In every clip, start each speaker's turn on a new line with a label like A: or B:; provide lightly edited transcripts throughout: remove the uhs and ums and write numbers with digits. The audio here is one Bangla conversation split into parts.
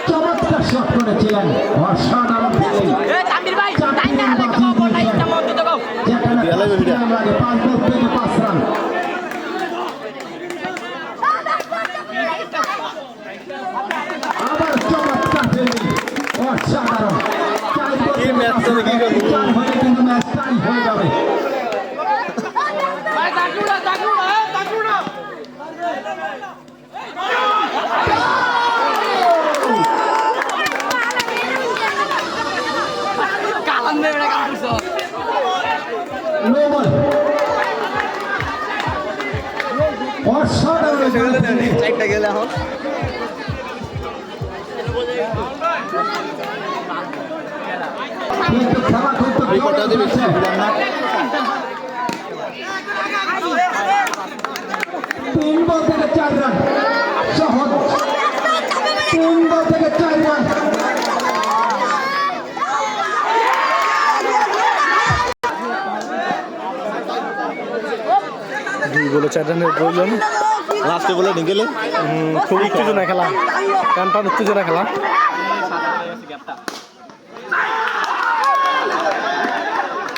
A: চমৎকার শট করেছিলেন অসাধারণ আবার চমৎকার অসাধারণ কিন্তু ম্যাচ টাই হয়ে যাবে।
B: চারটা গেলে এখন
A: কিন্তু খেলা করতে তিন বল থেকে 4 রান সহজ 3 বল থেকে 4 রান
C: দুই বলে 4 রানের প্রয়োজন
B: লাস্টে বলে নিয়ে গেলে
C: খুব উত্তেজনা খেলা টান উত্তেজনা খেলা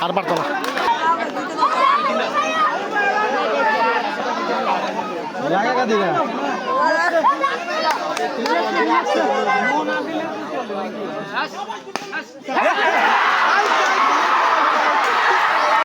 C: আর পারতো না
B: লাগা দিলা
D: Yes!